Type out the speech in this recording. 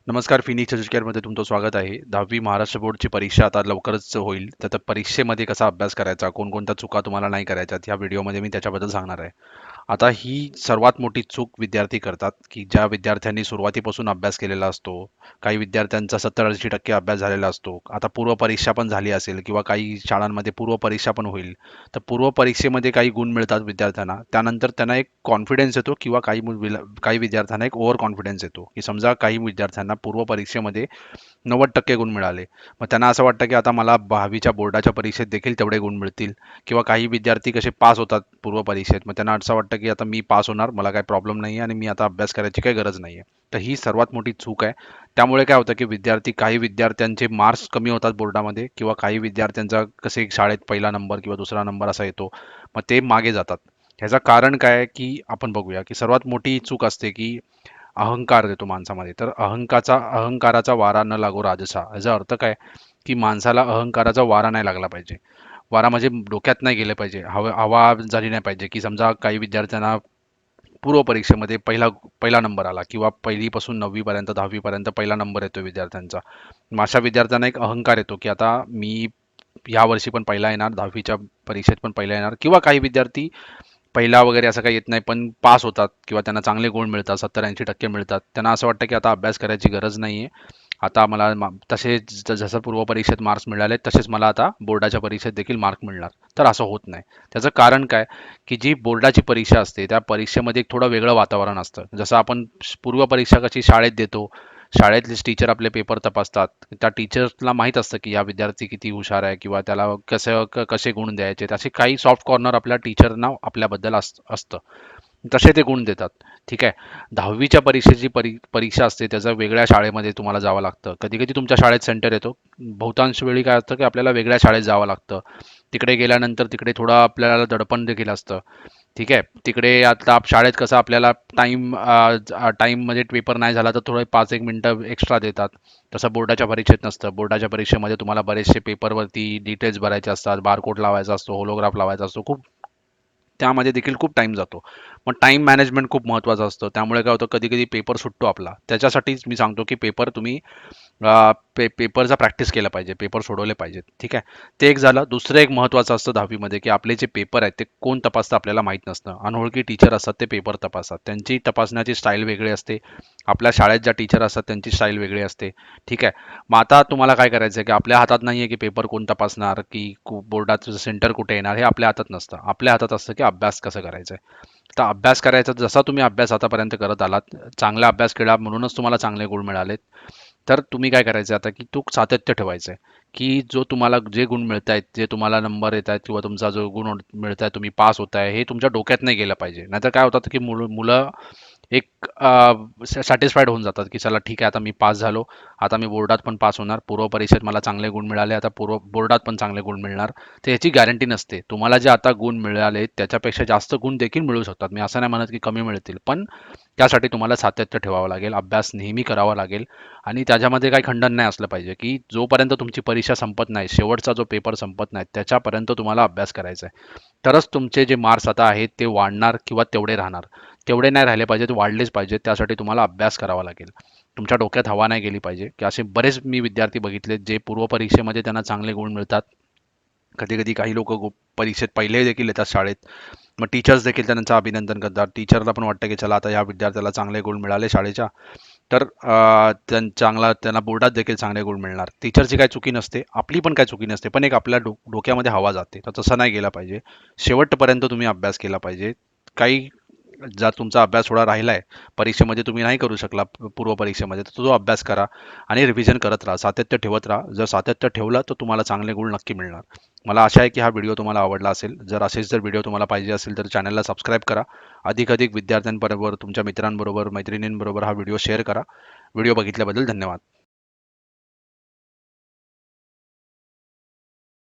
नमस्कार. फिनिक्स एज्युकेअरमध्ये तुमचं स्वागत आहे. 10वी महाराष्ट्र बोर्डची परीक्षा आता लवकरच होईल. तर त्या परीक्षेमध्ये कसा अभ्यास करायचा, कोणकोणत्या चुका तुम्हाला नाही करायच्यात, ह्या व्हिडिओमध्ये मी त्याच्याबद्दल सांगणार आहे. आता ही सर्वात मोठी चूक विद्यार्थी करतात, की ज्या विद्यार्थ्यांनी सुरुवातीपासून अभ्यास केलेला असतो. काही विद्यार्थ्यांचा 70-80% अभ्यास झालेला असतो. आता पूर्व परीक्षा पण झाली असेल किंवा काही शाळांमध्ये पूर्व परीक्षा पण होईल. तर पूर्व परीक्षेमध्ये काही गुण मिळतात विद्यार्थ्यांना. त्यानंतर त्यांना एक कॉन्फिडन्स येतो किंवा काही विद्यार्थ्यांना एक ओव्हर कॉन्फिडन्स येतो, की समजा काही विद्यार्थ्यांना पूर्व परीक्षेमध्ये 90% गुण मिळाले. मग त्यांना असं वाटतं की आता मला 12वीच्या बोर्डाच्या परीक्षेत देखील तेवढे गुण मिळतील. किंवा काही विद्यार्थी कसे पास होतात पूर्व परीक्षेत, मग त्यांना असं वाटतं की आता मी पास होणार, मला काही प्रॉब्लेम नाही आहे आणि मी आता अभ्यास करायची काही गरज नाही आहे. तर ही सर्वात मोठी चूक आहे. त्यामुळे काय होतं की काही विद्यार्थ्यांचे मार्क्स कमी होतात बोर्डामध्ये किंवा काही विद्यार्थ्यांचा कसे शाळेत पहिला नंबर किंवा दुसरा नंबर असा येतो, मग ते मागे जातात. ह्याचं कारण काय आहे की आपण बघूया की सर्वात मोठी चूक असते की अहंकार येतो माणसामध्ये. तर अहंकाराचा वारा न लागो राजसा. याचा अर्थ काय, की माणसाला अहंकाराचा वारा नाही लागला पाहिजे. वारा म्हणजे डोक्यात नाही गेलं पाहिजे, हवा हवा झाली नाही पाहिजे, की समजा काही विद्यार्थ्यांना पूर्व परीक्षेमध्ये पहिला पहिला नंबर आला किंवा पहिलीपासून 9वी पर्यंत 10वी पर्यंत पहिला नंबर येतो विद्यार्थ्यांचा. मग अशा विद्यार्थ्यांना एक अहंकार येतो, की आता मी या वर्षी पण पहिला येणार, 10वीच्या परीक्षेत पण पहिला येणार. किंवा काही विद्यार्थी पहिला वगैरे असं काही येत नाही, पण पास होतात किंवा त्यांना चांगले गुण मिळतात, 70-80% मिळतात. त्यांना असं वाटतं की आता अभ्यास करायची गरज नाही आहे. आता मला जसं पूर्व परीक्षेत मार्क्स मिळाले तसेच मला आता बोर्डाच्या परीक्षेत देखील मार्क मिळणार. तर असं होत नाही. त्याचं कारण काय, की जी बोर्डाची परीक्षा असते त्या परीक्षेमध्ये एक थोडं वेगळं वातावरण असतं. जसं आपण पूर्व परीक्षा कशी शाळेत देतो, शाळेतलेच टीचर आपले पेपर तपासतात. त्या टीचर्सला माहीत असतं की हा विद्यार्थी किती हुशार आहे किंवा त्याला कसे गुण द्यायचे. असे काही सॉफ्ट कॉर्नर आपल्या टीचरना आपल्याबद्दल असतं. तसे ते गुण देतात. ठीक आहे. 10वीच्या परीक्षेची परीक्षा असते, त्याचं वेगळ्या शाळेमध्ये तुम्हाला जावं लागतं. कधी-कधी तुमच्या शाळेत सेंटर येतो. बहुतांश वेळी काय असतं, की आपल्याला वेगळ्या शाळेत जावं लागतं. तिकडे गेल्यानंतर तिकडे थोडं आपल्याला दडपण देखील असतं. ठीक आहे. तिकडे आता शाळेत कसं आपल्याला टाईममध्ये पेपर नाही झाला तर थोडे 5-1 मिनिटं एक्स्ट्रा देतात. तसं बोर्डाच्या परीक्षेत नसतं. बोर्डाच्या परीक्षेमध्ये तुम्हाला बरेचसे पेपरवरती डिटेल्स भरायचे असतात, बारकोड लावायचा असतो, होलोग्राफ लावायचा असतो. त्यामध्ये देखील खूप टाईम जातो. मग टाईम मॅनेजमेंट खूप महत्त्वाचं असतं. त्यामुळे काय होतं, कधी-कधी पेपर सुटतो आपला. त्याच्यासाठीच मी सांगतो, की पेपर तुम्ही पेपरचा प्रॅक्टिस केला पाहिजे, पेपर सोडवले पाहिजेत. ठीक आहे. ते एक झालं. दुसरं एक महत्त्वाचं असतं 10वी की आपले जे पेपर आहेत ते कोण तपासतं आपल्याला माहीत नसतं. अनोळखी टीचर असतात, ते पेपर तपासतात. त्यांची तपासण्याची स्टाईल वेगळी असते. आपल्या शाळेत ज्या टीचर असतात त्यांची स्टाईल वेगळी असते. ठीक आहे. मग आता तुम्हाला काय करायचं आहे, की आपल्या हातात नाही आहे की पेपर कोण तपासणार, की बोर्डाचं सेंटर कुठे येणार, हे आपल्या हातात नसतं. आपल्या हातात असतं की अभ्यास कसं करायचा आहे. तर अभ्यास करायचा, जसा तुम्ही अभ्यास आतापर्यंत करत आलात, चांगला अभ्यास केला म्हणूनच तुम्हाला चांगले गुण मिळालेत. तर तुम्ही काय करायचं आता, की तो सातत्य ठेवायचं आहे, की तुम्हाला जे गुण मिळत आहेत, जे तुम्हाला नंबर येत आहेत किंवा तुमचा जो गुण मिळत आहे, तुम्ही पास होताय, हे तुमच्या डोक्यात नाही गेलं पाहिजे. नाहीतर काय होतं, की मुलं एक सॅटिस्फाईड होऊन जातात, की चला ठीक आहे, आता मी पास झालो, आता मी बोर्डात पण पास होणार, पूर्व परीक्षेत मला चांगले गुण मिळाले, आता बोर्डात पण चांगले गुण मिळणार. तर याची गॅरंटी नसते. तुम्हाला जे आता गुण मिळाले त्याच्यापेक्षा जास्त गुण देखील मिळू शकतात. मी असं नाही म्हणत की कमी मिळतील, पण त्यासाठी तुम्हाला सातत्य ठेवावं लागेल, अभ्यास नेहमी करावा लागेल आणि त्याच्यामध्ये काही खंडन नाही असलं पाहिजे, की जोपर्यंत तुमची परीक्षा संपत नाही, शेवटचा जो पेपर संपत नाही, त्याच्यापर्यंत तुम्हाला अभ्यास करायचा आहे. तरच तुमचे जे मार्क्स आता आहेत ते वाढणार किंवा तेवढे राहणार. तेवढे नाही राहिले पाहिजेत, वाढलेच पाहिजेत. त्यासाठी तुम्हाला अभ्यास करावा लागेल. तुमच्या डोक्यात हवा नाही गेली पाहिजे, की असे बरेच मी विद्यार्थी बघितले जे पूर्व परीक्षेमध्ये त्यांना चांगले गुण मिळतात. कधी-कधी काही लोकं परीक्षेत पहिले देखील येतात शाळेत. मग टीचर्स देखील त्यांचं अभिनंदन करतात. टीचरला पण वाटतं, की चला आता या विद्यार्थ्याला चांगले गुण मिळाले शाळेच्या, तर त्यांना बोर्डात देखील चांगले गुण मिळणार. टीचरची काही चुकी नसते, आपली पण काही चुकी नसते. पण एक आपल्या डोक्यामध्ये हवा जाते. तर तसं नाही गेलं पाहिजे. शेवटपर्यंत तुम्ही अभ्यास केला पाहिजे. काही जर तुमचा अभ्यास थोडा राहिलाय, परीक्षेमध्ये तुम्ही नाही करू शकला पूर्व परीक्षेमध्ये, तर तो अभ्यास करा आणि रिव्हिजन करत राहा, सातत्य ठेवत राहा. जर सातत्य ठेवलं तर तुम्हाला चांगले गुण नक्की मिळणार. मला आशा आहे की हा व्हिडिओ तुम्हाला आवडला असेल. जर व्हिडिओ तुम्हाला पाहिजे असेल तर चॅनलला सबस्क्राईब करा. अधिकाधिक विद्यार्थ्यांबरोबर, तुमच्या मित्रांबरोबर, मैत्रिणींबरोबर हा व्हिडिओ शेअर करा. व्हिडिओ बघितल्याबद्दल धन्यवाद.